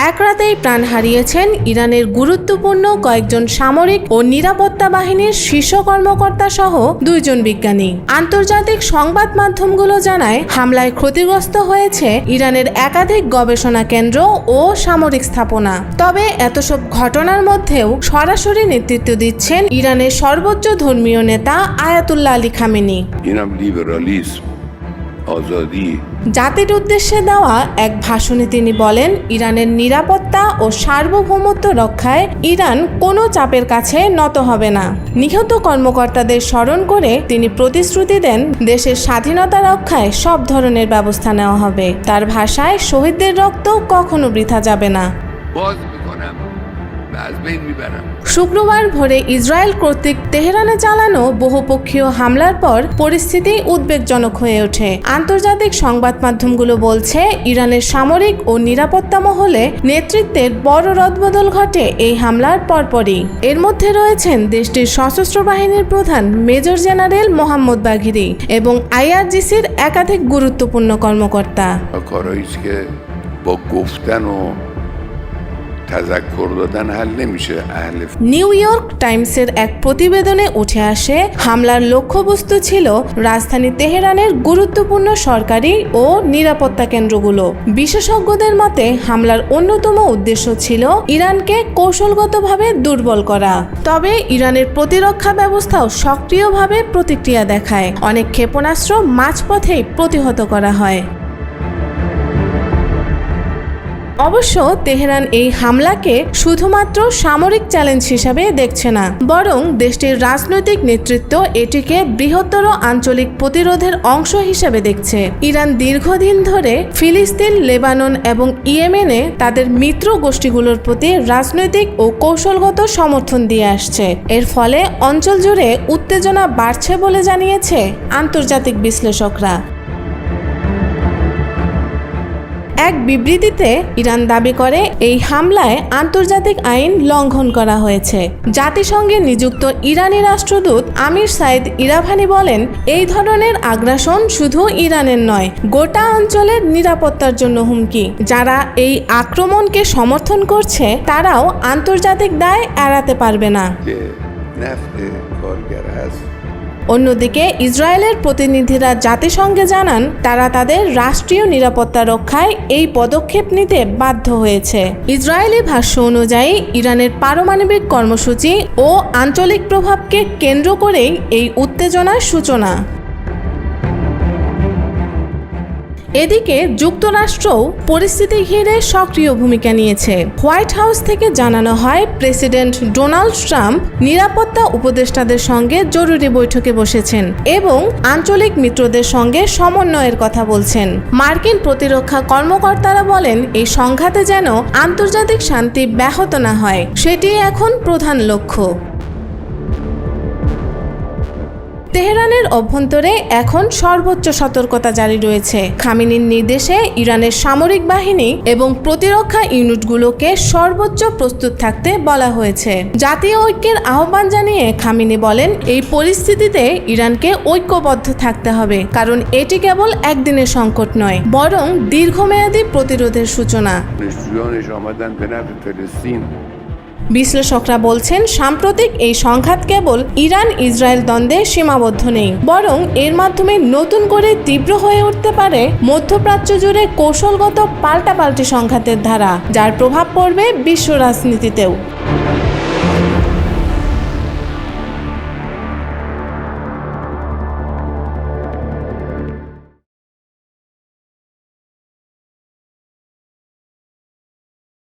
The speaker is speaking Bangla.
এক রাতেই প্রাণ হারিয়েছেন ইরানের গুরুত্বপূর্ণ কয়েকজন সামরিক ও নিরাপত্তা বাহিনীর শীর্ষ কর্মকর্তা সহ 2 জন বিজ্ঞানী। আন্তর্জাতিক সংবাদ মাধ্যমগুলো জানায়, হামলায় ক্ষতিগ্রস্ত হয়েছে ইরানের একাধিক গবেষণা কেন্দ্র ও সামরিক স্থাপনা। তবে এত সব ঘটনার মধ্যেও সরাসরি নেতৃত্ব দিচ্ছেন ইরানের সর্বোচ্চ ধর্মীয় নেতা আয়াতুল্লাহ আলী খামেনি। জাতির উদ্দেশ্যে দেওয়া এক ভাষণে তিনি বলেন, ইরানের নিরাপত্তা ও সার্বভৌমত্ব রক্ষায় ইরান কোনো চাপের কাছে নত হবে না। নিহত কর্মকর্তাদের স্মরণ করে তিনি প্রতিশ্রুতি দেন, দেশের স্বাধীনতা রক্ষায় সব ধরনের ব্যবস্থা নেওয়া হবে। তার ভাষায়, শহীদদের রক্ত কখনো বৃথা যাবে না। শুক্রবার ভোরে ইসরায়েল কর্তৃক তেহরানে চালানো বহুপক্ষীয় হামলার পর পরিস্থিতি উদ্বেগজনক হয়ে ওঠে। আন্তর্জাতিক সংবাদ মাধ্যমগুলো বলছে, ইরানের সামরিক ও নিরাপত্তা মহলে নেতৃত্বের বড় রদবদল ঘটে এই হামলার পরপরই। এর মধ্যে রয়েছেন দেশটির সশস্ত্র বাহিনীর প্রধান মেজর জেনারেল মোহাম্মদ বাঘিরি এবং আইআরজিসির একাধিক গুরুত্বপূর্ণ কর্মকর্তা। নিউ ইয়র্ক টাইমসের এক প্রতিবেদনে উঠে আসে, হামলার লক্ষ্যবস্তু ছিল রাজধানী তেহরানের গুরুত্বপূর্ণ সরকারি ও নিরাপত্তা কেন্দ্রগুলো। বিশেষজ্ঞদের মতে, হামলার অন্যতম উদ্দেশ্য ছিল ইরানকে কৌশলগতভাবে দুর্বল করা। তবে ইরানের প্রতিরক্ষা ব্যবস্থাও সক্রিয়ভাবে প্রতিক্রিয়া দেখায়। অনেক ক্ষেপণাস্ত্র মাঝপথেই প্রতিহত করা হয়। অবশ্য তেহরান এই হামলাকে শুধুমাত্র সামরিক চ্যালেঞ্জ হিসাবে দেখছে না, বরং দেশটির রাজনৈতিক নেতৃত্ব এটিকে বৃহত্তর আঞ্চলিক প্রতিরোধের অংশ হিসেবে দেখছে। ইরান দীর্ঘদিন ধরে ফিলিস্তিন, লেবানন এবং ইয়েমেনে তাদের মিত্র গোষ্ঠীগুলোর প্রতি রাজনৈতিক ও কৌশলগত সমর্থন দিয়ে আসছে। এর ফলে অঞ্চল জুড়ে উত্তেজনা বাড়ছে বলে জানিয়েছে আন্তর্জাতিক বিশ্লেষকরা। এক বিবৃতিতে ইরান দাবি করে, এই হামলায় আন্তর্জাতিক আইন লঙ্ঘন করা হয়েছে। জাতিসংঘে নিযুক্ত ইরানি রাষ্ট্রদূত আমির সাইদ ইরাভানি বলেন, এই ধরনের আগ্রাসন শুধু ইরানের নয়, গোটা অঞ্চলের নিরাপত্তার জন্য হুমকি। যারা এই আক্রমণকে সমর্থন করছে তারাও আন্তর্জাতিক দায় এড়াতে পারবে না। অন্যদিকে ইসরায়েলের প্রতিনিধিরা জাতিসংঘে জানান, তারা তাদের রাষ্ট্রীয় নিরাপত্তা রক্ষায় এই পদক্ষেপ নিতে বাধ্য হয়েছে। ইসরায়েলি ভাষ্য অনুযায়ী, ইরানের পারমাণবিক কর্মসূচি ও আঞ্চলিক প্রভাবকে কেন্দ্র করেই এই উত্তেজনার সূচনা। এদিকে যুক্তরাষ্ট্রও পরিস্থিতি ঘিরে সক্রিয় ভূমিকা নিয়েছে। হোয়াইট হাউস থেকে জানানো হয়, প্রেসিডেন্ট ডোনাল্ড ট্রাম্প নিরাপত্তা উপদেষ্টাদের সঙ্গে জরুরি বৈঠকে বসেছেন এবং আঞ্চলিক মিত্রদের সঙ্গে সমন্বয়ের কথা বলছেন। মার্কিন প্রতিরক্ষা কর্মকর্তারা বলেন, এই সংঘাতে যেন আন্তর্জাতিক শান্তি ব্যাহত না হয়, সেটি এখন প্রধান লক্ষ্য। তেহরানের অভ্যন্তরে এখন সর্বোচ্চ সতর্কতা জারি রয়েছে। খামেনির নির্দেশে ইরানের সামরিক বাহিনী এবং প্রতিরক্ষা ইউনিটগুলোকে সর্বোচ্চ প্রস্তুত থাকতে বলা হয়েছে। জাতীয় ঐক্যের আহ্বান জানিয়ে খামেনি বলেন, এই পরিস্থিতিতে ইরানকে ঐক্যবদ্ধ থাকতে হবে, কারণ এটি কেবল একদিনের সংকট নয়, বরং দীর্ঘমেয়াদী প্রতিরোধের সূচনা। বিশ্লেষকরা বলছেন, সাম্প্রতিক এই সংঘাত কেবল ইরান ইসরায়েল দ্বন্দ্বে সীমাবদ্ধ নেই, বরং এর মাধ্যমে নতুন করে তীব্র হয়ে উঠতে পারে মধ্যপ্রাচ্য জুড়ে কৌশলগত পাল্টাপাল্টি সংঘাতের ধারা, যার প্রভাব পড়বে বিশ্ব রাজনীতিতেও।